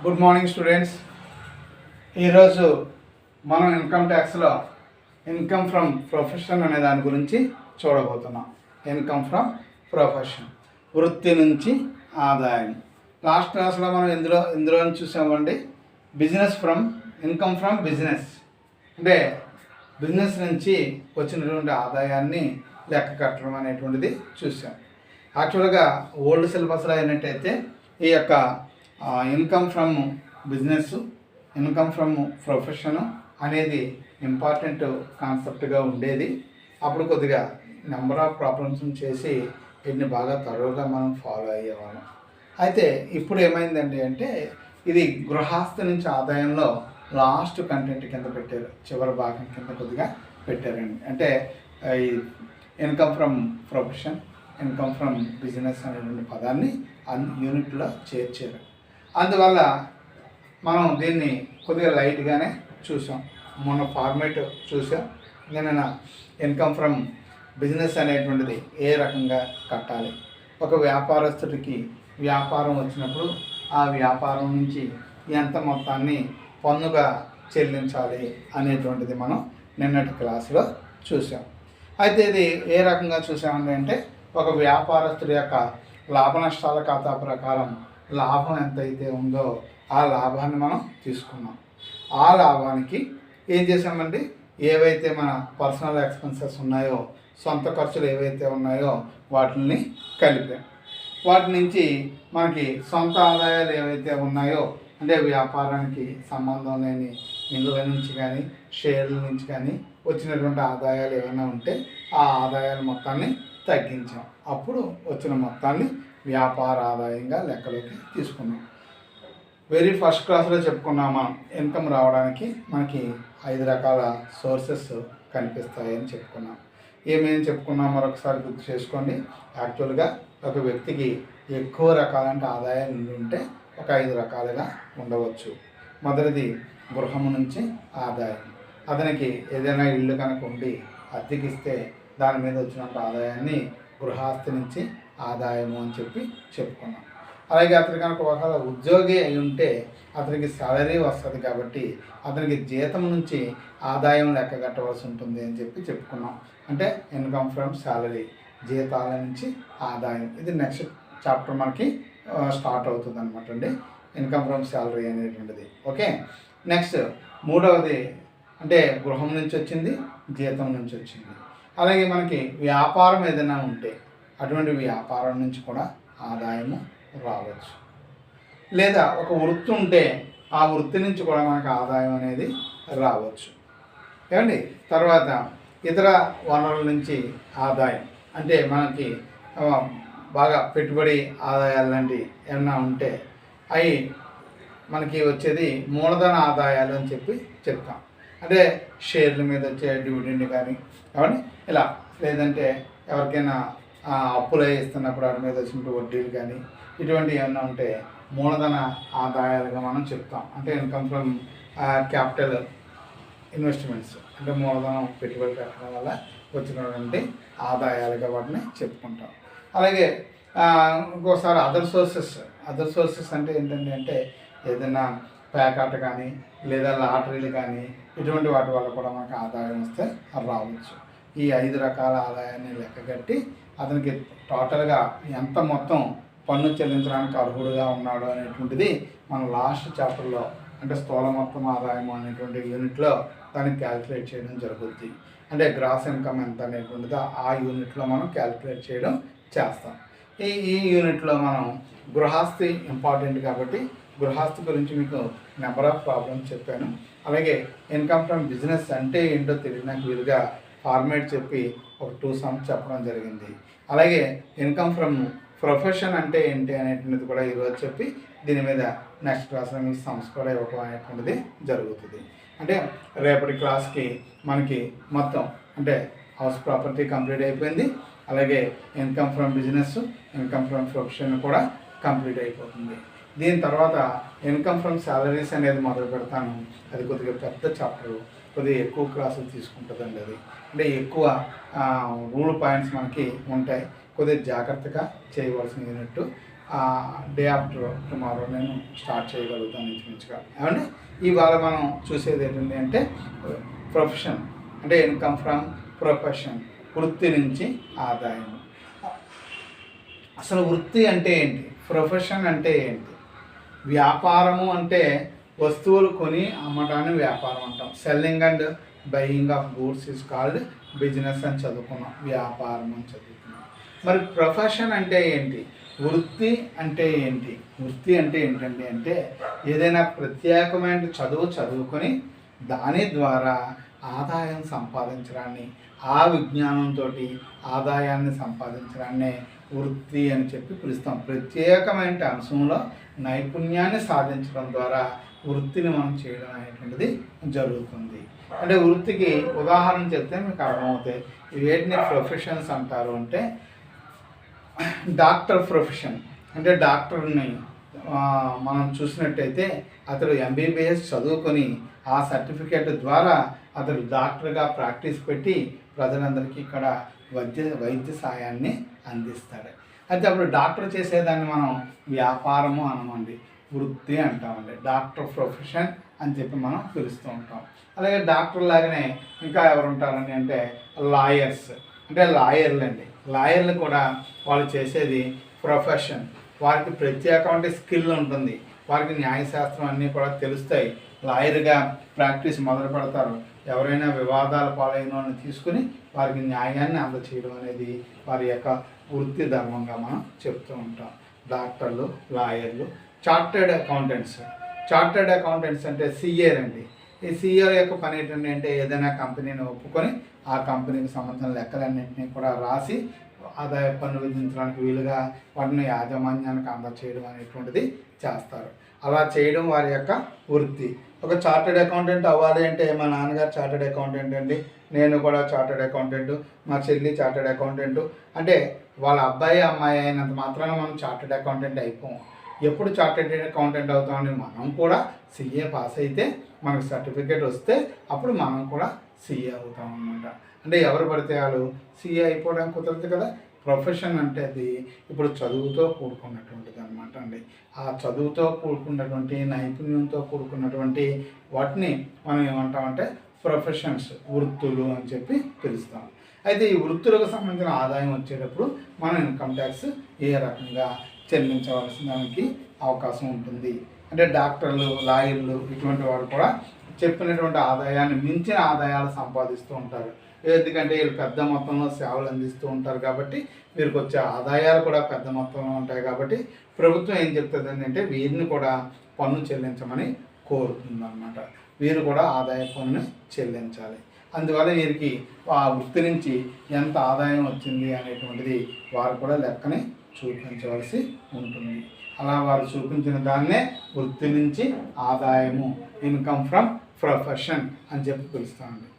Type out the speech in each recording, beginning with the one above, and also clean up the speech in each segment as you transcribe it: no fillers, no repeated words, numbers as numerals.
Good morning students. ఈరోజు మనం income ట్యాక్స్లో income from profession అనే దాని గురించి చూడబోతున్నాం. ఇన్కమ్ ఫ్రమ్ ప్రొఫెషన్, వృత్తి నుంచి ఆదాయం. లాస్ట్ క్లాస్లో మనం ఇందులో చూసామండి. Business from income from business అంటే బిజినెస్ నుంచి వచ్చినటువంటి ఆదాయాన్ని లెక్క కట్టడం అనేటువంటిది చూసాం. యాక్చువల్గా ఓల్డ్ సిలబస్లో అయినట్టయితే ఈ యొక్క income from business, income from profession అనేది ఇంపార్టెంట్ కాన్సెప్ట్గా ఉండేది. అప్పుడు కొద్దిగా నెంబర్ ఆఫ్ ప్రాబ్లమ్స్ చేసి వీటిని బాగా తరువుగా మనం ఫాలో అయ్యేవాళ్ళం. అయితే ఇప్పుడు ఏమైందండి అంటే ఇది గృహస్థ నుంచి ఆదాయంలో లాస్ట్ కంటెంట్ కింద పెట్టారు, చివరి భాగం కింద కొద్దిగా పెట్టారండి. అంటే ఈ income from profession, income from business అనేటువంటి పదాన్ని యూనిట్లో చేర్చారు. అందువల్ల మనం దీన్ని కొద్దిగా లైట్గానే చూసాం. మొన్న ఫార్మేట్ చూసాం. నేను ఇన్కమ్ ఫ్రమ్ బిజినెస్ అనేటువంటిది ఏ రకంగా కట్టాలి, ఒక వ్యాపారస్తుడికి వ్యాపారం వచ్చినప్పుడు ఆ వ్యాపారం నుంచి ఎంత మొత్తాన్ని పన్నుగా చెల్లించాలి అనేటువంటిది మనం నిన్నటి క్లాసులో చూసాం. అయితే ఇది ఏ రకంగా చూసామండి అంటే ఒక వ్యాపారస్తుడి యొక్క లాభ నష్టాల ఖాతా ప్రకారం లాభం ఎంతైతే ఉందో ఆ లాభాన్ని మనం తీసుకున్నాం. ఆ లాభానికి ఏం చేసామండి, ఏవైతే మన పర్సనల్ ఎక్స్పెన్సెస్ ఉన్నాయో, సొంత ఖర్చులు ఏవైతే ఉన్నాయో వాటిని కలిపాం. వాటి నుంచి మనకి సొంత ఆదాయాలు ఏవైతే ఉన్నాయో అంటే వ్యాపారానికి సంబంధం లేని నిధుల నుంచి కానీ షేర్ల నుంచి కానీ వచ్చినటువంటి ఆదాయాలు ఏమైనా ఉంటే ఆ ఆదాయాల మొత్తాన్ని తగ్గించాం. అప్పుడు వచ్చిన మొత్తాన్ని వ్యాపార ఆదాయంగా లెక్కలోకి తీసుకున్నాం. వెరీ ఫస్ట్ క్లాస్లో చెప్పుకున్నాం మనం ఇన్కమ్ రావడానికి మనకి 5 రకాల సోర్సెస్ కనిపిస్తాయని చెప్పుకున్నాం. ఏమేమి చెప్పుకున్నాం మరొకసారి గుర్తు చేసుకోండి. యాక్చువల్గా ఒక వ్యక్తికి ఎక్కువ రకాలంటే ఆదాయం ఉంటే ఒక 5 రకాలుగా ఉండవచ్చు. మొదటిది గృహము నుంచి ఆదాయం. అతనికి ఏదైనా ఇల్లు కనుక ఉండి అద్దెకిస్తే దాని మీద వచ్చినట్టు ఆదాయాన్ని గృహస్థి నుంచి ఆదాయము అని చెప్పుకున్నాం. అలాగే అతను కనుక ఒకవేళ ఉద్యోగి అయి ఉంటే అతనికి సాలరీ వస్తుంది కాబట్టి అతనికి జీతం నుంచి ఆదాయం లెక్క కట్టవలసి ఉంటుంది అని చెప్పుకున్నాం. అంటే ఇన్కమ్ ఫ్రమ్ సాలరీ, జీతాల నుంచి ఆదాయం. ఇది నెక్స్ట్ చాప్టర్ మనకి స్టార్ట్ అవుతుంది అనమాట అండి, ఇన్కమ్ ఫ్రమ్ సాలరీ అనేటువంటిది. ఓకే, నెక్స్ట్ మూడవది అంటే గృహం నుంచి వచ్చింది, జీతం నుంచి వచ్చింది. అలాగే మనకి వ్యాపారం ఏదైనా ఉంటే అటువంటి వ్యాపారం నుంచి కూడా ఆదాయము రావచ్చు. లేదా ఒక వృత్తి ఉంటే ఆ వృత్తి నుంచి కూడా మనకు ఆదాయం అనేది రావచ్చు. ఏమండి, తర్వాత ఇతర వనరుల నుంచి ఆదాయం అంటే మనకి బాగా పెట్టుబడి ఆదాయాలు లాంటివి ఏమన్నా ఉంటే అవి మనకి వచ్చేది మూలధన ఆదాయాలు అని చెప్తాం. అంటే షేర్ల మీద వచ్చే డివిడెండ్ కానీ అవన్నీ ఇలా, లేదంటే ఎవరికైనా అప్పులు ఇస్తున్నప్పుడు వాటి మీద వచ్చిన వడ్డీలు కానీ ఇటువంటివి ఏమన్నా ఉంటే మూలధన ఆదాయాలుగా మనం చెప్తాం. అంటే ఇన్కమ్ ఫ్రమ్ క్యాపిటల్ ఇన్వెస్ట్మెంట్స్ అంటే మూలధనం పెట్టుబడి పెట్టడం వల్ల వచ్చినటువంటి ఆదాయాలుగా వాటిని చెప్పుకుంటాం. అలాగే ఇంకోసారి అదర్ సోర్సెస్ అంటే ఏంటంటే అంటే ఏదైనా ప్యాకాట్ కానీ లేదా లాటరీలు కానీ ఇటువంటి వాటి వల్ల కూడా మనకు ఆదాయం వస్తే రావచ్చు. ఈ 5 రకాల ఆదాయాన్ని లెక్కగట్టి అతనికి టోటల్గా ఎంత మొత్తం పన్ను చెల్లించడానికి అర్హుడుగా ఉన్నాడు అనేటువంటిది మనం లాస్ట్ చాప్టర్లో అంటే స్థూల మొత్తం ఆదాయం అనేటువంటి యూనిట్లో దాన్ని క్యాలిక్యులేట్ చేయడం జరుగుతుంది. అంటే గ్రాస్ ఇన్కమ్ ఎంత అనేటువంటిది ఆ యూనిట్లో మనం క్యాలిక్యులేట్ చేయడం చేస్తాం. ఈ యూనిట్లో మనం గృహస్థి ఇంపార్టెంట్ కాబట్టి గృహస్థి గురించి మీకు నెంబర్ ఆఫ్ ప్రాబ్లమ్స్ చెప్పాను. అలాగే ఇన్కమ్ ఫ్రమ్ బిజినెస్ అంటే ఏంటో తెలియడానికి వీలుగా ఫార్మేట్ చెప్పి ఒక 2 సమ్స్ చెప్పడం జరిగింది. అలాగే ఇన్కమ్ ఫ్రమ్ ప్రొఫెషన్ అంటే ఏంటి అనేటువంటిది కూడా ఈరోజు చెప్పి దీని మీద నెక్స్ట్ క్లాస్లో మీకు సమ్స్ కూడా ఇవ్వడం అనేటువంటిది జరుగుతుంది. అంటే రేపటి క్లాస్కి మనకి మొత్తం అంటే హౌస్ ప్రాపర్టీ కంప్లీట్ అయిపోయింది. అలాగే income from business, income from profession కూడా కంప్లీట్ అయిపోతుంది. దీని తర్వాత ఇన్కమ్ ఫ్రమ్ సాలరీస్ అనేది మొదలు పెడతాను. అది కొద్దిగా పెద్ద చాప్టర్, కొద్దిగా ఎక్కువ క్లాసులు తీసుకుంటుందండి. అది అంటే ఎక్కువ రూల్ పాయింట్స్ మనకి ఉంటాయి, కొద్దిగా జాగ్రత్తగా చేయవలసిన యూనిట్. డే ఆఫ్టర్ టుమారో నేను స్టార్ట్ చేయగలుగుతాను ఇంచుమించుగా. ఏమంటే ఇవాళ మనం చూసేది ఏంటంటే అంటే ప్రొఫెషన్ అంటే ఇన్కమ్ ఫ్రమ్ ప్రొఫెషన్, వృత్తి నుంచి ఆదాయం. అసలు వృత్తి అంటే ఏంటి, ప్రొఫెషన్ అంటే ఏంటి? వ్యాపారము అంటే వస్తువులు కొని అమ్మటాన్ని వ్యాపారం అంటాం. Selling and buying of goods is called business అని చదువుకున్నాం, వ్యాపారం అని చదువుకున్నాం. మరి ప్రొఫెషన్ అంటే ఏంటి, వృత్తి అంటే ఏంటి? వృత్తి అంటే ఏంటంటే అంటే ఏదైనా ప్రత్యేకమైన చదువుకొని దాని ద్వారా ఆదాయం సంపాదించడాన్ని, ఆ విజ్ఞానంతో ఆదాయాన్ని సంపాదించడాన్నే వృత్తి అని చెప్పి పిలుస్తాం. ప్రత్యేకమైన అంశంలో నైపుణ్యాన్ని సాధించడం ద్వారా వృత్తిని మనం చేయడం అనేటువంటిది జరుగుతుంది. అంటే వృత్తికి ఉదాహరణ చెప్తే మీకు అర్థమవుతాయి. వేటిని ప్రొఫెషన్స్ అంటారు అంటే డాక్టర్ ప్రొఫెషన్ అంటే డాక్టర్ని మనం చూసినట్టయితే అతడు ఎంబీబీఎస్ చదువుకొని ఆ సర్టిఫికేట్ ద్వారా అతడు డాక్టర్గా ప్రాక్టీస్ పెట్టి ప్రజలందరికీ ఇక్కడ వైద్య సాయాన్ని అందిస్తాడు. అయితే అప్పుడు డాక్టర్ చేసేదాన్ని మనం వ్యాపారము అనమండి, వృత్తి అంటామండి. డాక్టర్ ప్రొఫెషన్ అని చెప్పి మనం పిలుస్తూ ఉంటాం. అలాగే డాక్టర్ లాగానే ఇంకా ఎవరు ఉంటారని అంటే లాయర్స్ అంటే లాయర్లు అండి. లాయర్లు కూడా వాళ్ళు చేసేది ప్రొఫెషన్. వారికి ప్రత్యేకమైన స్కిల్ ఉంటుంది, వారికి న్యాయశాస్త్రం అన్నీ కూడా తెలుస్తాయి. లాయర్గా ప్రాక్టీస్ మొదలు పెడతారు. ఎవరైనా వివాదాల పాలైన వాళ్ళని తీసుకుని వారికి న్యాయాన్ని అందచేయడం అనేది వారి యొక్క వృత్తి ధర్మంగా మనం చెప్తూ ఉంటాం. డాక్టర్లు, లాయర్లు, చార్టెడ్ అకౌంటెంట్స్. చార్టెడ్ అకౌంటెంట్స్ అంటే సిఏలు అండి. ఈ సిఏ యొక్క పని ఏంటంటే అంటే ఏదైనా కంపెనీని ఒప్పుకొని ఆ కంపెనీకి సంబంధించిన లెక్కలన్నింటినీ కూడా రాసి ఆదాయ పన్ను విధించడానికి వీలుగా వాటిని యాజమాన్యానికి అందచేయడం అనేటువంటిది చేస్తారు. అలా చేయడం వారి యొక్క వృత్తి. ఒక చార్టెడ్ అకౌంటెంట్ అవ్వాలి అంటే మా నాన్నగారు చార్టెడ్ అకౌంటెంట్ అండి, నేను కూడా చార్టెడ్ అకౌంటెంట్, మా చెల్లి చార్టెడ్ అకౌంటెంట్ అంటే వాళ్ళ అబ్బాయి అమ్మాయి అయినంత మాత్రాన మనం చార్టెడ్ అకౌంటెంట్ అయిపోము. ఎప్పుడు చార్టెడ్ అకౌంటెంట్ అవుతామని మనం కూడా సిఏ పాస్ అయితే మనకు సర్టిఫికేట్ వస్తే అప్పుడు మనం కూడా సిఏ అవుతాం అన్నమాట. అంటే ఎవరు పడితే వాళ్ళు సిఏ అయిపోవడానికి కుదరదు కదా. ప్రొఫెషన్ అంటే అది ఇప్పుడు చదువుతో కూడుకున్నటువంటిది అనమాట అండి. ఆ చదువుతో కూడుకున్నటువంటి నైపుణ్యంతో కూడుకున్నటువంటి వాటిని మనం ఏమంటామంటే ప్రొఫెషన్స్, వృత్తులు అని చెప్పి పిలుస్తాం. అయితే ఈ వృత్తులకు సంబంధించిన ఆదాయం వచ్చేటప్పుడు మనం ఇన్కమ్ ట్యాక్స్ ఏ రకంగా చెల్లించవలసిన దానికి అవకాశం ఉంటుంది. అంటే డాక్టర్లు, లాయర్లు ఇటువంటి వారు కూడా చెప్పినటువంటి ఆదాయాన్ని మించిన ఆదాయాలు సంపాదిస్తూ ఉంటారు. ఎందుకంటే వీళ్ళు పెద్ద మొత్తంలో సేవలు అందిస్తూ ఉంటారు కాబట్టి వీరికి వచ్చే ఆదాయాలు కూడా పెద్ద మొత్తంలో ఉంటాయి. కాబట్టి ప్రభుత్వం ఏం చెప్తుంది అంటే వీరిని కూడా పన్ను చెల్లించమని కోరుతుందన్నమాట. వీరు కూడా ఆదాయ పన్నుని చెల్లించాలి. అందువల్ల వీరికి ఆ వృత్తి నుంచి ఎంత ఆదాయం వచ్చింది అనేటువంటిది వారు కూడా లెక్కని చూపించవలసి ఉంటుంది. అలా వారు చూపించిన దాన్నే వృత్తి నుంచి ఆదాయము, ఇన్కమ్ ఫ్రమ్ ప్రొఫెషన్ అని చెప్పి పిలుస్తామండి.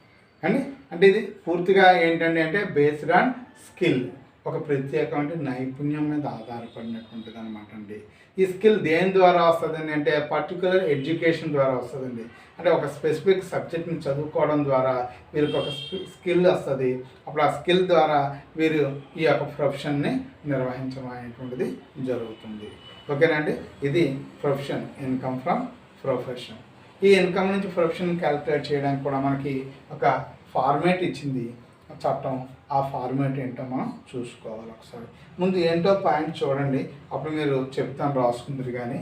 కానీ అంటే ఇది పూర్తిగా ఏంటంటే అంటే బేస్డ్ ఆన్ స్కిల్, ఒక ప్రత్యేకమైన నైపుణ్యం మీద ఆధారపడినటువంటిది అనమాట అండి. ఈ స్కిల్ దేని ద్వారా వస్తుందండి అంటే పర్టికులర్ ఎడ్యుకేషన్ ద్వారా వస్తుందండి. అంటే ఒక స్పెసిఫిక్ సబ్జెక్ట్ని చదువుకోవడం ద్వారా వీరికి ఒక స్కిల్ వస్తుంది. అప్పుడు ఆ స్కిల్ ద్వారా వీరు ఈ యొక్క ప్రొఫెషన్ని నిర్వహించడం అనేటువంటిది జరుగుతుంది. ఓకేనండి, ఇది ప్రొఫెషన్, ఇన్కమ్ ఫ్రమ్ ప్రొఫెషన్. ఈ ఇన్కమ్ నుంచి ప్రొఫెషన్ క్యాలిక్యులేట్ చేయడానికి కూడా మనకి ఒక ఫార్మేట్ ఇచ్చింది చట్టం. ఆ ఫార్మేట్ ఏంటో మనం చూసుకోవాలి. ఒకసారి ముందు ఏంటో పాయింట్ చూడండి, అప్పుడు మీరు చెప్తాను రాసుకుందరు. కానీ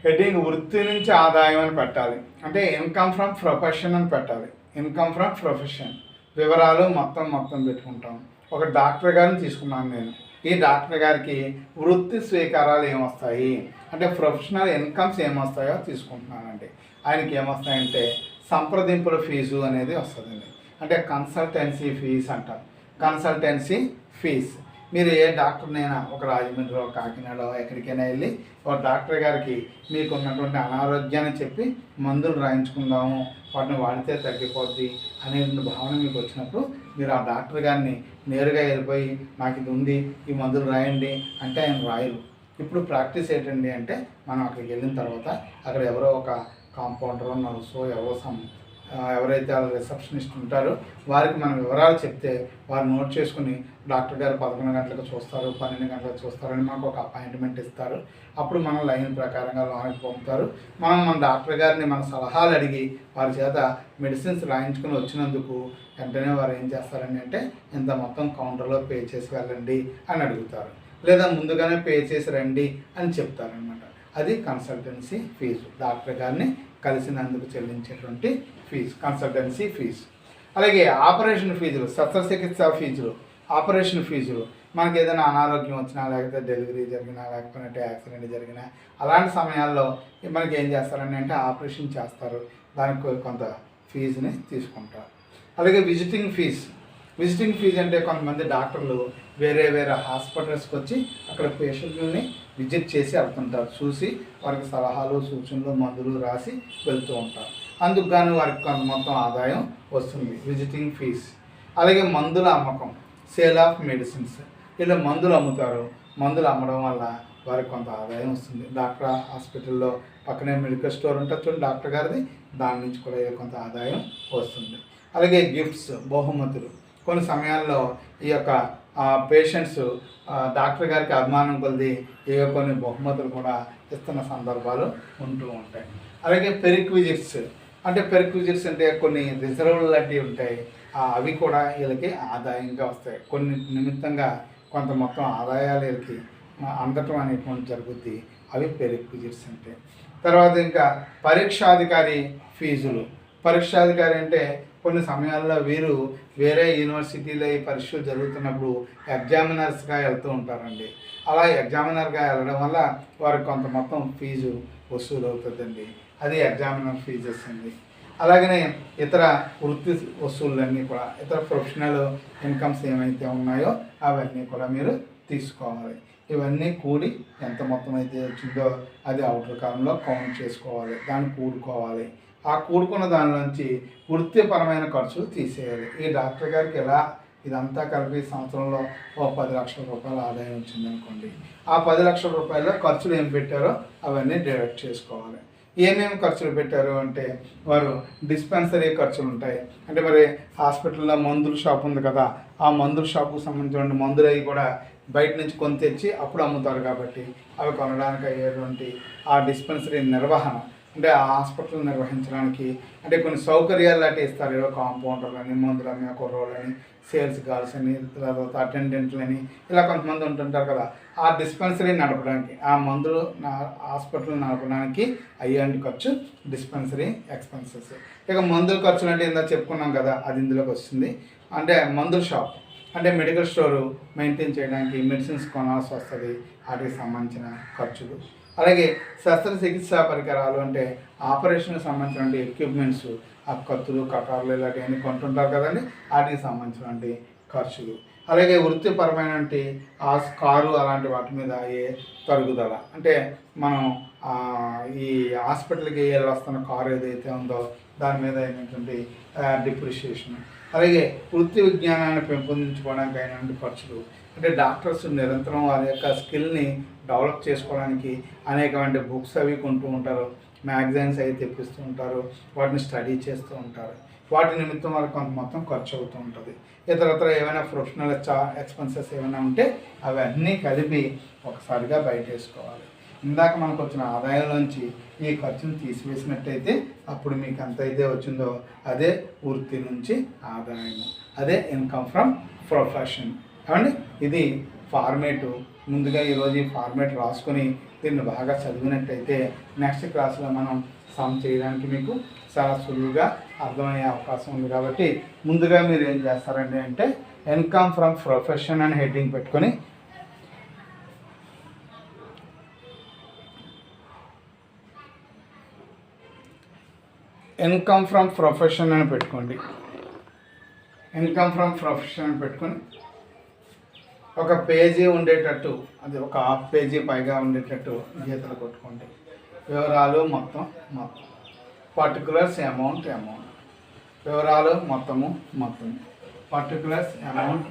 హెడ్డింగ్ వృత్తి నుంచి ఆదాయం అని పెట్టాలి, అంటే ఇన్కమ్ ఫ్రమ్ ప్రొఫెషన్ అని పెట్టాలి. ఇన్కమ్ ఫ్రమ్ ప్రొఫెషన్ వివరాలు మొత్తం పెట్టుకుంటాం. ఒక డాక్టర్ గారిని తీసుకున్నాను నేను. ఈ డాక్టర్ గారికి వృత్తి స్వీకారాలు ఏమొస్తాయి అంటే ప్రొఫెషనల్ ఇన్కమ్స్ ఏమొస్తాయో తీసుకుంటున్నానండి. ఆయనకి ఏమొస్తాయంటే సంప్రదింపుల ఫీజు అనేది వస్తుందండి. అంటే కన్సల్టెన్సీ ఫీజ్ అంటారు. కన్సల్టెన్సీ ఫీజ్ మీరు ఏ డాక్టర్నైనా ఒక రాజమండ్రిలో, కాకినాడలో ఎక్కడికైనా వెళ్ళి ఒక డాక్టర్ గారికి మీకు ఉన్నటువంటి అనారోగ్యాన్ని చెప్పి మందులు రాయించుకుందాము, వాటిని వాడితే తగ్గిపోద్ది అనేటువంటి భావన మీకు వచ్చినప్పుడు మీరు ఆ డాక్టర్ గారిని నేరుగా వెళ్ళిపోయి నాకు ఇది ఉంది, ఈ మందులు రాయండి అంటే ఆయన రాయరు. ఇప్పుడు ప్రాక్టీస్ ఏంటండి అంటే మనం అక్కడికి వెళ్ళిన తర్వాత అక్కడ ఎవరో ఒక కాంపౌండరో, నర్సో, ఎవరో ఎవరైతే వాళ్ళ రిసెప్షనిస్ట్ ఉంటారో వారికి మనం వివరాలు చెప్తే వారు నోట్ చేసుకుని డాక్టర్ గారు 11 గంటలకు చూస్తారు, 12 గంటలకు చూస్తారని మనకు ఒక అపాయింట్మెంట్ ఇస్తారు. అప్పుడు మనం లైన్ ప్రకారంగా లోనికి పంపుతారు. మన డాక్టర్ గారిని మన సలహాలు అడిగి వారి చేత మెడిసిన్స్ రాయించుకుని వచ్చినందుకు వెంటనే వారు ఏం చేస్తారని అంటే ఇంత మొత్తం కౌంటర్లో పే చేసి వెళ్ళండి అని అడుగుతారు, లేదా ముందుగానే పే చేసి రండి అని చెప్తారనమాట. అది కన్సల్టెన్సీ ఫీజు, డాక్టర్ గారిని కలిసినందుకు చెల్లించేటువంటి ఫీజు కన్సల్టెన్సీ ఫీజు. అలాగే ఆపరేషన్ ఫీజులు, శస్త్రచికిత్స ఫీజులు, ఆపరేషన్ ఫీజులు మనకి ఏదైనా అనారోగ్యం వచ్చినా, లేకపోతే డెలివరీ జరిగినా, లేకపోతే యాక్సిడెంట్ జరిగినా అలాంటి సమయాల్లో మనకి ఏం చేస్తారని అంటే ఆపరేషన్ చేస్తారు, దానికి కొంత ఫీజుని తీసుకుంటారు. అలాగే విజిటింగ్ ఫీజు అంటే కొంతమంది డాక్టర్లు వేరే హాస్పిటల్స్కి వచ్చి అక్కడ పేషెంట్లని విజిట్ చేసి వెళ్తుంటారు, చూసి వారికి సలహాలు సూచనలు మందులు రాసి వెళ్తూ ఉంటారు. అందుకు గాను వారికి కొంత మొత్తం ఆదాయం వస్తుంది, విజిటింగ్ ఫీజ్. అలాగే మందుల అమ్మకం, సేల్ ఆఫ్ మెడిసిన్స్, ఇలా మందులు అమ్ముతారు. మందులు అమ్మడం వల్ల వారికి కొంత ఆదాయం వస్తుంది. డాక్టర్ హాస్పిటల్లో పక్కనే మెడికల్ స్టోర్ ఉంటుంది చూడండి డాక్టర్ గారిది, దాని నుంచి కూడా కొంత ఆదాయం వస్తుంది. అలాగే గిఫ్ట్స్, బహుమతులు, కొన్ని సమయాల్లో ఈ యొక్క పేషెంట్స్ డాక్టర్ గారికి అభిమానం కొలిది కొన్ని బహుమతులు కూడా ఇస్తున్న సందర్భాలు ఉంటూ ఉంటాయి. అలాగే పెరిక్విజిట్స్ అంటే కొన్ని రిజర్వ్లు లాంటివి ఉంటాయి, అవి కూడా వీళ్ళకి ఆదాయంగా వస్తాయి. కొన్ని నిమిత్తంగా కొంత మొత్తం ఆదాయాలు వీళ్ళకి అందటం అనేటువంటి జరుగుద్ది, అవి పెరిక్విజిట్స్ అంటే. తర్వాత ఇంకా పరీక్షాధికారి ఫీజులు. పరీక్షాధికారి అంటే కొన్ని సమయాల్లో వీరు వేరే యూనివర్సిటీలో ఈ పరీక్షలు జరుగుతున్నప్పుడు ఎగ్జామినర్స్గా వెళ్తూ ఉంటారండి. అలా ఎగ్జామినర్గా వెళ్ళడం వల్ల వారికి కొంత మొత్తం ఫీజు వసూలు అవుతుందండి, అది ఎగ్జామినర్ ఫీజెస్ అండి. అలాగనే ఇతర వృత్తి వసూళ్ళన్నీ కూడా, ఇతర ప్రొఫెషనల్ ఇన్కమ్స్ ఏమైతే ఉన్నాయో అవన్నీ కూడా మీరు తీసుకోవాలి. ఇవన్నీ కూడి ఎంత మొత్తం అయితే వచ్చిందో అది అవుటర్ కాలంలో కౌంట్ చేసుకోవాలి, దాన్ని కూడుకోవాలి. ఆ కూడుకున్న దానిలోంచి వృత్తిపరమైన ఖర్చులు తీసేయాలి. ఈ డాక్టర్ గారికి ఎలా ఇదంతా కలిపి సంవత్సరంలో 10 లక్షల రూపాయల ఆదాయం వచ్చిందనుకోండి, ఆ 10 లక్షల రూపాయల్లో ఖర్చులు ఏం పెట్టారో అవన్నీ డిడక్ట్ చేసుకోవాలి. ఏమేమి ఖర్చులు పెట్టారు అంటే వారు డిస్పెన్సరీ ఖర్చులు ఉంటాయి. అంటే మరి హాస్పిటల్లో మందుల షాప్ ఉంది కదా, ఆ మందుల షాపుకు సంబంధించిన మందులు అవి కూడా బయట నుంచి కొని తెచ్చి అప్పుడు అమ్ముతారు కాబట్టి అవి కొనడానికి అయ్యేటువంటి ఆ డిస్పెన్సరీ నిర్వహణ, అంటే ఆ హాస్పిటల్ నిర్వహించడానికి అంటే కొన్ని సౌకర్యాలు లాంటివి ఇస్తారు. ఏదో కాంపౌండర్లని, మందులని, కుర్రోళ్ళని, సేల్స్ గర్ల్స్ అని, తర్వాత అటెండెంట్లని, ఇలా కొంతమంది ఉంటుంటారు కదా. ఆ డిస్పెన్సరీ నడపడానికి, ఆ మందులు హాస్పిటల్ నడపడానికి అయ్యేంటి ఖర్చు డిస్పెన్సరీ ఎక్స్పెన్సెస్. ఇక మందుల ఖర్చులు అంటే ఇందా చెప్పుకున్నాం కదా, అది ఇందులోకి వస్తుంది. అంటే మందుల షాప్ అంటే మెడికల్ స్టోరు మెయింటైన్ చేయడానికి మెడిసిన్స్ కొనాల్సి వస్తుంది, వాటికి సంబంధించిన ఖర్చులు. అలాగే శస్త్రచికిత్సా పరికరాలు అంటే ఆపరేషన్కి సంబంధించిన ఎక్విప్మెంట్స్, ఆ కత్తులు, కటార్లు ఇలాంటివన్నీ కొంటుంటారు కదండి, వాటికి సంబంధించినటువంటి ఖర్చులు. అలాగే వృత్తిపరమైన ఆ కారు అలాంటి వాటి మీద అయ్యే తరుగుదల, అంటే మనం ఈ హాస్పిటల్కి వెళ్ళి వస్తున్న కారు ఏదైతే ఉందో దాని మీద అయినటువంటి డిప్రిషియేషన్. అలాగే వృత్తి విజ్ఞానాన్ని పెంపొందించుకోవడానికి అయినటువంటి ఖర్చులు, అంటే డాక్టర్స్ నిరంతరం వారి యొక్క స్కిల్ని డెవలప్ చేసుకోవడానికి అనేకమైన బుక్స్ అవి కొంటూ ఉంటారు, మ్యాగజైన్స్ అవి తెప్పిస్తూ ఉంటారు, వాటిని స్టడీ చేస్తూ ఉంటారు. వాటి నిమిత్తం వాళ్ళకి కొంత మొత్తం ఖర్చు అవుతూ ఉంటుంది. ఇతరత్ర ఏమైనా ప్రొఫెషనల్ ఎక్స్పెన్సెస్ ఏమైనా ఉంటే అవన్నీ కలిపి ఒకసారిగా బయట వేసుకోవాలి. ఇందాక మనకు వచ్చిన ఆదాయంలోంచి ఈ ఖర్చును తీసివేసినట్టయితే అప్పుడు మీకు ఎంత అయితే వచ్చిందో అదే వృత్తి నుంచి ఆదాయం, అదే ఇన్కమ్ ఫ్రమ్ ప్రొఫెషన్. ఏమండి, ఇది ఫార్మేటు. ముందుగా ఈరోజు ఈ ఫార్మేట్ రాసుకొని దీన్ని బాగా చదివినట్టయితే నెక్స్ట్ క్లాస్లో మనం సమ్ చేయడానికి మీకు చాలా సులువుగా అర్థమయ్యే అవకాశం ఉంది. కాబట్టి ముందుగా మీరు ఏం చేస్తారండి అంటే ఇన్కమ్ ఫ్రమ్ ప్రొఫెషన్ అని హెడ్డింగ్ పెట్టుకొని ఇన్కమ్ ఫ్రమ్ ప్రొఫెషన్ అని పెట్టుకోండి. ఇన్కమ్ ఫ్రమ్ ప్రొఫెషన్ అని పెట్టుకొని ఒక పేజీ ఉండేటట్టు, అది ఒక హాఫ్ పేజీ పైగా ఉండేటట్టు గీతలు కొట్టుకోండి. వివరాలు మొత్తం పర్టికులర్స్ అమౌంట్ వివరాలు మొత్తం పర్టికులర్స్ అమౌంట్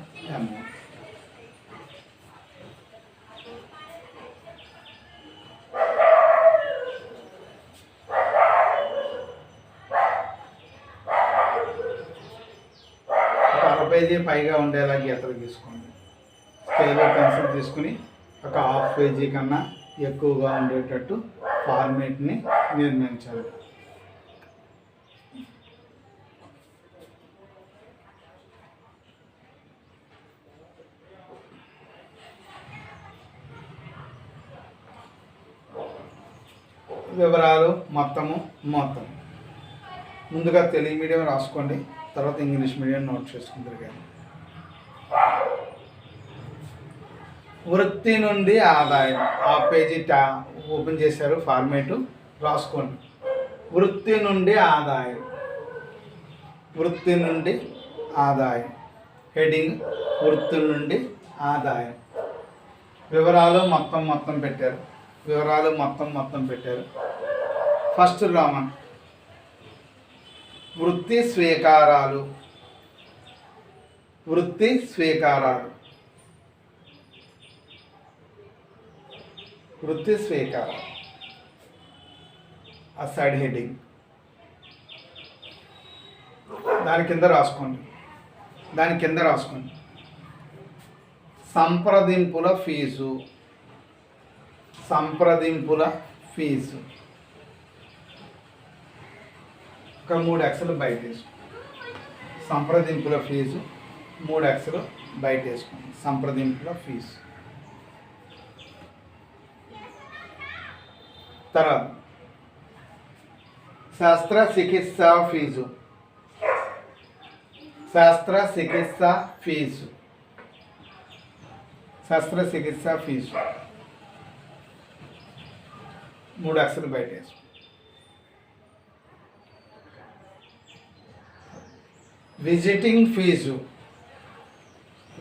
స్థాయిగా ఉండేలా గీతలు గీసుకోండి. స్కేలు పెన్సిల్ తీసుకుని ఒక హాఫ్ పేజీ కన్నా ఎక్కువగా ఉండేటట్టు ఫార్మేట్ని నిర్మించండి. వివరాలు మొత్తం ముందుగా తెలుగు మీడియం రాసుకోండి, తర్వాత ఇంగ్లీష్ మీడియం నోట్ చేసుకుంటారు. కానీ వృత్తి నుండి ఆదాయం ఆ పేజీ ఓపెన్ చేశారు, ఫార్మేటు రాసుకోండి. వృత్తి నుండి ఆదాయం, వృత్తి నుండి ఆదాయం, హెడింగ్ వృత్తి నుండి ఆదాయం. వివరాలు మొత్తం పెట్టారు, వివరాలు మొత్తం పెట్టారు. ఫస్ట్ రామన్ వృత్తి స్వీకారాలు, వృత్తి స్వీకారాలు, వృత్తి స్వీకారాలు ఆ సైడ్ హెడ్డింగ్. దాని కింద రాసుకోండి సంప్రదింపుల ఫీజు, సంప్రదింపుల ఫీజు. ఒక 3 అక్షరాలు బయట వేసుకోండి. సంప్రదింపుల ఫీజు 3 అక్షరాలు బయట వేసుకోండి. సంప్రదింపుల ఫీజు. తర్వాత శస్త్రచికిత్స ఫీజు, శస్త్రచికిత్స ఫీజు, శస్త్రచికిత్స ఫీజు 3 అక్షరాలు బయట వేసుకోండి. Visiting fee,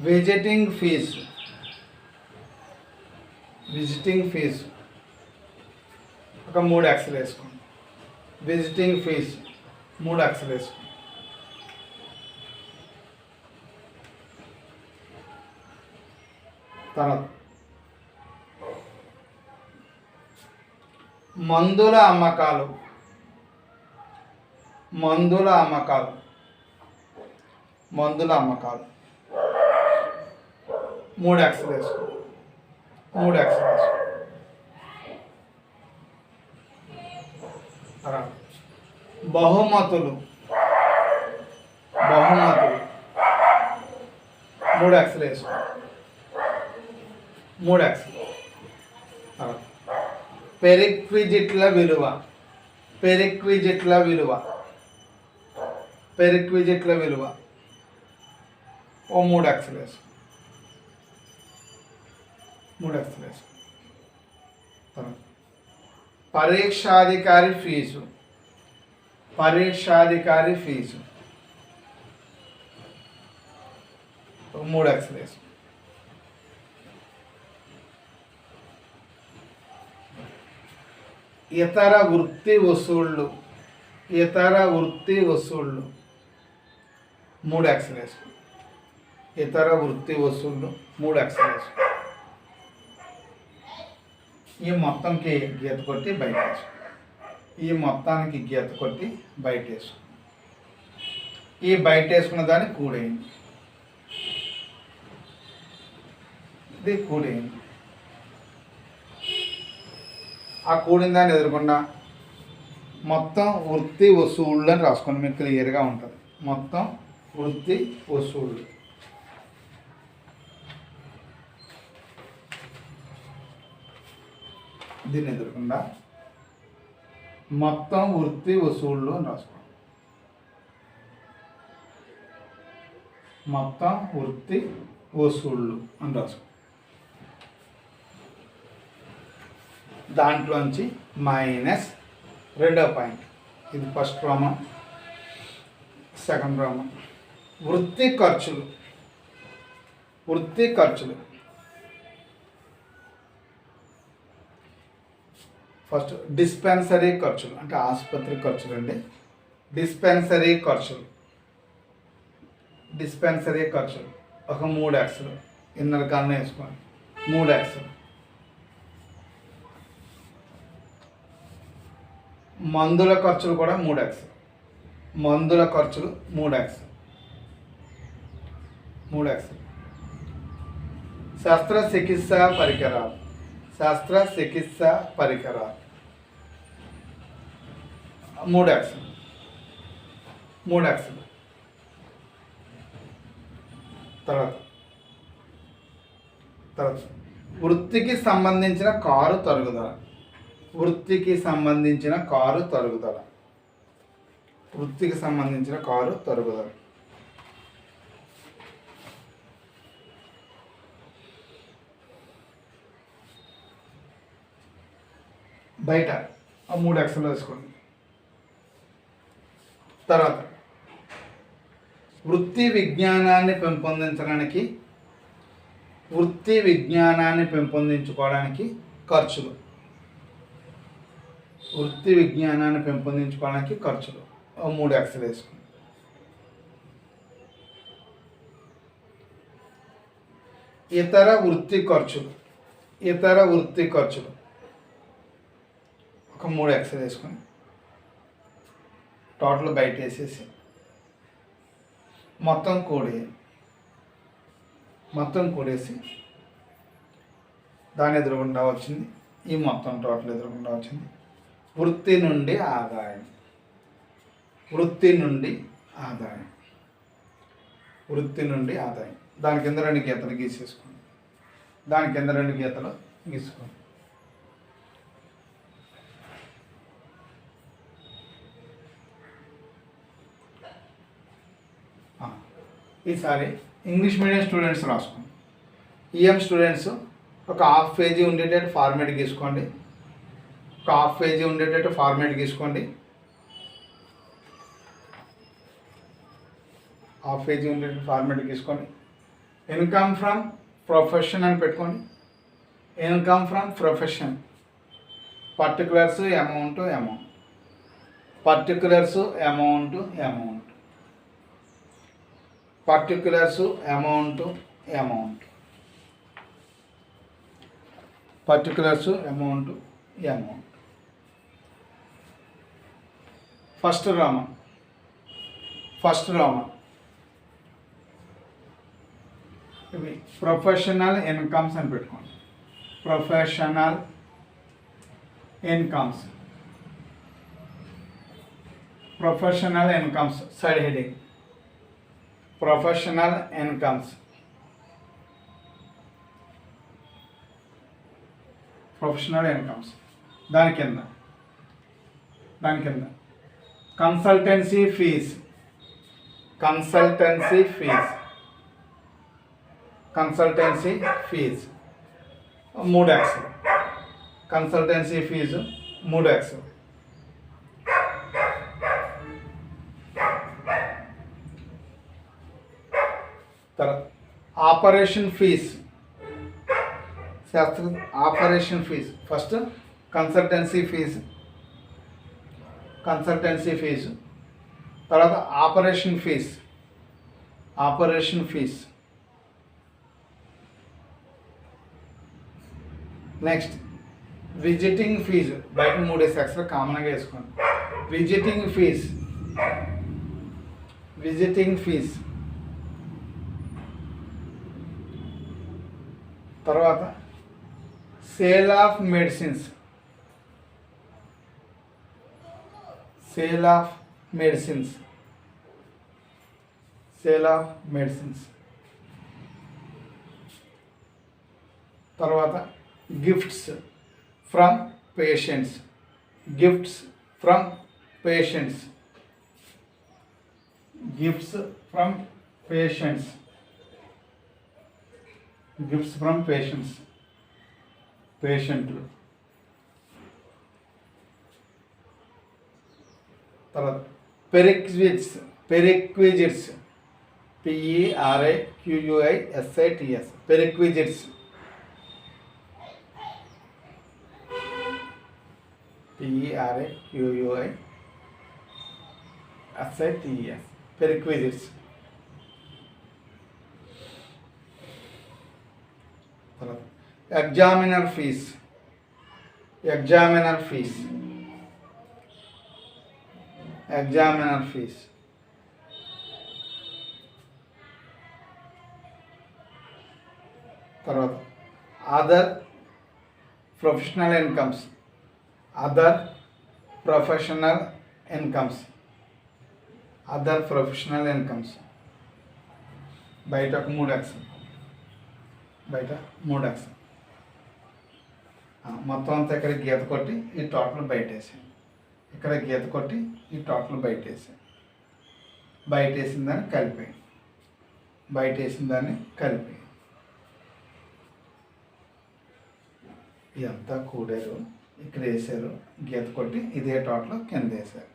visiting fee, visiting fee ఒక 3 అక్షరాలు వేసుకోండి. విజిటింగ్ ఫీజు 3 అక్షరాలు వేసుకోండి. తర్వాత మందుల అమ్మకాలు, మందుల అమ్మకాలు, మందుల అమ్మకాలు 3 అక్షరాలు వేసుకోండి. 3 అక్షరాలు వేసుకోండి. తర్వాత బహుమతులు, బహుమతులు 3 అక్షరాలు వేసుకోండి. 3 అక్షరాలు. తర్వాత పెరిక్విజిట్ల విలువ, పెరిక్విజిట్ల విలువ, పెరిక్విజిట్ల విలువ 3 అక్షరాలు వేసుకోండి. 3 అక్షరాలు వేసుకోండి. తర్వాత పరీక్షాధికారి ఫీజు, పరీక్షాధికారి ఫీజు 3 అక్షరాలు వేసుకోండి. ఇతర వృత్తి వసూళ్ళు, ఇతర వృత్తి వసూళ్ళు 3 అక్షరాలు వేసుకోండి. ఇతర వృత్తి వసూళ్ళు 3 అక్షరాలు వేసుకోండి. ఈ మొత్తంకి గీత కొట్టి బయట వేసుకోండి. ఈ మొత్తానికి గీత కొట్టి బయట వేసుకోండి. ఈ బయట వేసుకున్న దాన్ని కూడేయండి. ఇది కూడేయండి. ఆ కూడిన దాన్ని ఎదురకుండా మొత్తం వృత్తి వసూళ్ళు అని రాసుకోండి. మీకు క్లియర్గా ఉంటుంది. మొత్తం వృత్తి వసూళ్ళు. దీన్ని ఎదురకుండా మొత్తం వృత్తి వసూళ్ళు అని రాసుకోండి. మొత్తం వృత్తి వసూళ్ళు అని రాసుకోండి. దాంట్లోంచి మైనస్ 2వ పాయింట్. ఇది ఫస్ట్ రోమన్, సెకండ్ రోమన్. వృత్తి ఖర్చులు, వృత్తి ఖర్చులు. ఫస్ట్ డిస్పెన్సరీ ఖర్చులు అంటే ఆసుపత్రి ఖర్చులు అండి. డిస్పెన్సరీ ఖర్చులు, డిస్పెన్సరీ ఖర్చులు ఒక 3 అక్షరాలు ఇన్నర్ కాలనీ వేసుకోండి. 3 అక్షరాలు. మందుల ఖర్చులు కూడా 3 అక్షరాలు. మందుల ఖర్చులు 3 అక్షరాలు. 3 ఎక్స్లు. శస్త్రచికిత్సా పరికరాలు, శస్త్రచికిత్సా పరికరాలు 3 ఎక్స్లు, 3 ఎక్స్లు. తర్వాత వృత్తికి సంబంధించిన కారు తరుగుదల, వృత్తికి సంబంధించిన కారు తరుగుదల, వృత్తికి సంబంధించిన కారు తరుగుదల. బయట 3 ఎక్స్లు వేసుకోండి. తర్వాత వృత్తి విజ్ఞానాన్ని పెంపొందించడానికి, వృత్తి విజ్ఞానాన్ని పెంపొందించుకోవడానికి ఖర్చులు, వృత్తి విజ్ఞానాన్ని పెంపొందించుకోవడానికి ఖర్చులు 3 ఎక్స్లు వేసుకోండి. ఇతర వృత్తి ఖర్చులు, ఇతర వృత్తి ఖర్చులు 3 ఎక్స్లు వేసుకొని టోటల్ బయట వేసేసి మొత్తం కూడేసి దాని ఎదురుగుండా వచ్చింది, ఈ మొత్తం టోటల్ ఎదురుగుండా వచ్చింది. వృత్తి నుండి ఆదాయం, వృత్తి నుండి ఆదాయం, వృత్తి నుండి ఆదాయం. దాని కింద 2 గీతలు గీసేసుకోండి, దాని కింద 2 గీతలు గీసుకోండి. ఈసారి ఇంగ్లీష్ మీడియం స్టూడెంట్స్ రాసుకోండి. ఈఎం స్టూడెంట్స్ ఒక హాఫ్ పేజీ ఉండేటట్టు ఫార్మేట్ గీసుకోండి, ఒక హాఫ్ పేజీ ఉండేటట్టు ఫార్మేట్ గీసుకోండి, హాఫ్ పేజీ ఉండేటట్టు ఫార్మేట్ గీసుకోండి. ఇన్కమ్ ఫ్రమ్ ప్రొఫెషన్ అని పెట్టుకోండి. Income from profession, particulars amount, particulars amount, particulars amount, particulars amount. First roman ఇవి ప్రొఫెషనల్ ఇన్కమ్స్ అని పెట్టుకోండి. Professional incomes, professional incomes side heading, professional incomes, professional incomes. దాని కింద consultancy fees, consultancy fees 3 ఎక్స్లు, consultancy fee 3 ఎక్స్లు. తర్వాత operation fees, operation fees. First consultancy fee, తర్వాత operation fees. Next visiting fee, బయట 3 ఎక్స్ట్రా కామన్గా వేసుకోండి. Visiting fees. తర్వాత సేల్ ఆఫ్ మెడిసిన్స్, తర్వాత gifts from patients, gifts from patients, పేషెంట్లు. తర్వాత పెరిక్విజిట్స్, PERQUISITS, పెరిక్విజిట్స్. పెరిక్విజిట్స్. తర్వాత ఎగ్జామినర్ ఫీజ్, తర్వాత other professional incomes, other professional incomes, other professional incomes. బయట ఒక 3x, బయట 3x. మొత్తం అంతా ఇక్కడ గీత కొట్టి ఈ టోటల్ బయట వేసాను, ఇక్కడ గీత కొట్టి ఈ టోటల్ బయట వేసాను. బయట వేసిన దాన్ని కలిపాయి, బయట వేసిన దాన్ని కలిపి ఇదంతా కూడారు, ఇక్కడ వేసారు, గీత కొట్టి ఇదే టోటల్ కింద వేసారు.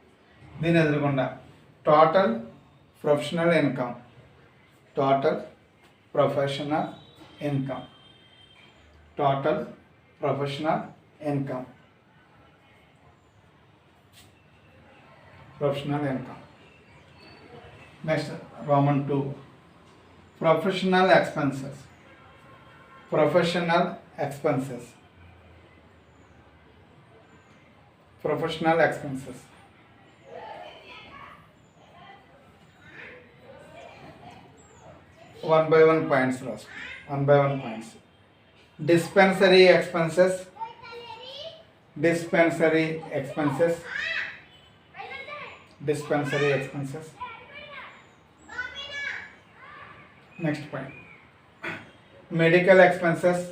దీని ఎదురుకుండా total professional income, total professional income, total professional income, professional income. Next roman 2 professional expenses, professional expenses, professional expenses. One by one points రాసు, 1 by 1 పాయింట్స్. Dispensary expenses, dispensary expenses, dispensary expenses. Next point medical expenses,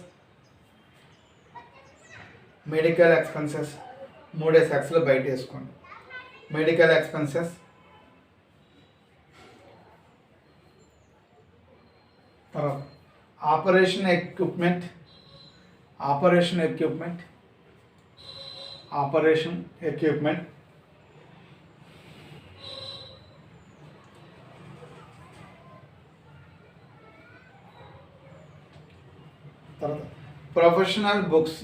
medical expenses. 3 సెక్స్లు బయట వేసుకోండి. Medical expenses. తర్వాత operation equipment, operation equipment, operation equipment. తర్వాత professional books,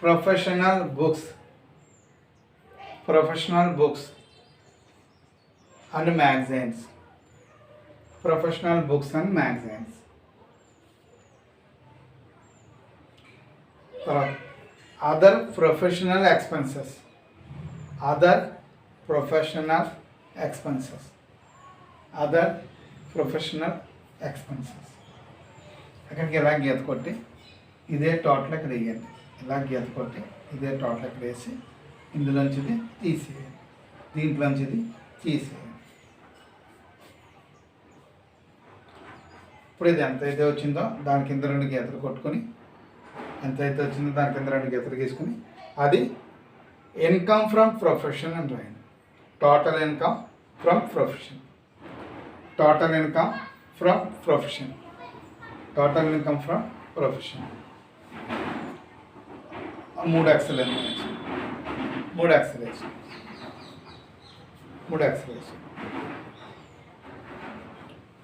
professional books, professional books and magazines, professional books and magazines. తర్వాత other professional expenses, other professional expenses, other professional expenses. అక్కడికి ఇలా గీత కొట్టి ఇదే టోటల్ ఇక్కడ వేయండి, ఇలా గీత కొట్టి ఇదే టోటల్ ఇక్కడ వేసి ఇందులోంచిది తీసేయండి, దీంట్లోంచిది తీసేయండి. ఇప్పుడు ఇది ఎంతైతే వచ్చిందో దాని కింద 2 గీతలు కొట్టుకొని, ఎంతైతే వచ్చిందో దాని కింద 2 గీతలు గీసుకొని అది ఇన్కమ్ ఫ్రమ్ ప్రొఫెషన్ అని రాయండి. Total income from profession, total income from profession, total income from profession. 3 ఎక్స్లు, 3 ఎక్స్లు వేసి, 3 ఎక్స్లు వేసి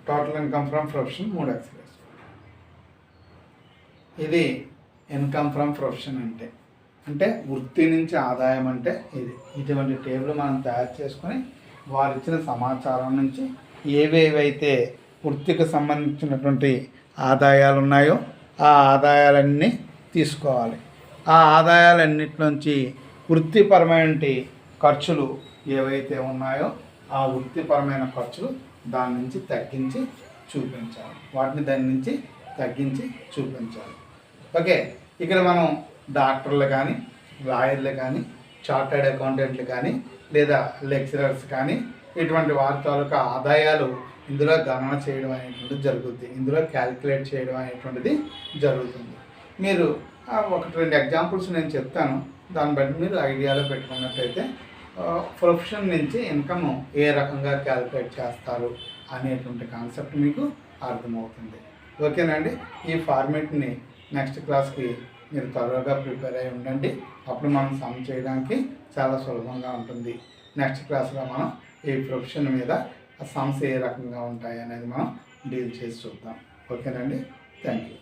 టోటల్ ఇన్కమ్ ఫ్రమ్ ప్రొఫెషన్ 3 ఎక్స్లు వేసి. ఇది ఇన్కమ్ ఫ్రమ్ ప్రొఫెషన్ అంటే, అంటే వృత్తి నుంచి ఆదాయం అంటే ఇది. ఇటువంటి టేబుల్ మనం తయారు చేసుకొని వారు ఇచ్చిన సమాచారం నుంచి ఏవేవైతే వృత్తికి సంబంధించినటువంటి ఆదాయాలు ఉన్నాయో ఆ ఆదాయాలన్నీ తీసుకోవాలి. ఆ ఆదాయాలన్నిటిలోంచి వృత్తిపరమైన ఖర్చులు ఏవైతే ఉన్నాయో ఆ వృత్తిపరమైన ఖర్చులు దాని నుంచి తగ్గించి చూపించాలి, వాటిని దాని నుంచి తగ్గించి చూపించాలి. ఓకే, ఇక్కడ మనం డాక్టర్లు కానీ, లాయర్లు కానీ, చార్టర్డ్ అకౌంటెంట్లు కానీ, లేదా లెక్చరర్స్ కానీ ఇటువంటి వారి తాలూకా ఆదాయాలు ఇందులో గణన చేయడం అనేటువంటిది జరుగుతుంది, ఇందులో క్యాలిక్యులేట్ చేయడం అనేటువంటిది జరుగుతుంది. మీరు 1-2 ఎగ్జాంపుల్స్ నేను చెప్తాను, దాన్ని బట్టి మీరు ఐడియాలో పెట్టుకున్నట్టయితే ప్రొఫెషన్ నుంచి ఇన్కమ్ ఏ రకంగా క్యాలిక్యులేట్ చేస్తారు అనేటువంటి కాన్సెప్ట్ మీకు అర్థమవుతుంది. ఓకేనండి, ఈ ఫార్మేట్ని నెక్స్ట్ క్లాస్కి మీరు త్వరగా ప్రిపేర్ అయి ఉండండి, అప్పుడు మనం సమ్ చేయడానికి చాలా సులభంగా ఉంటుంది. నెక్స్ట్ క్లాస్లో మనం ఈ ప్రొఫెషన్ మీద సమ్స్ ఏ రకంగా ఉంటాయి అనేది మనం డీల్ చేసి చూద్దాం. ఓకేనండి, థ్యాంక్ యూ.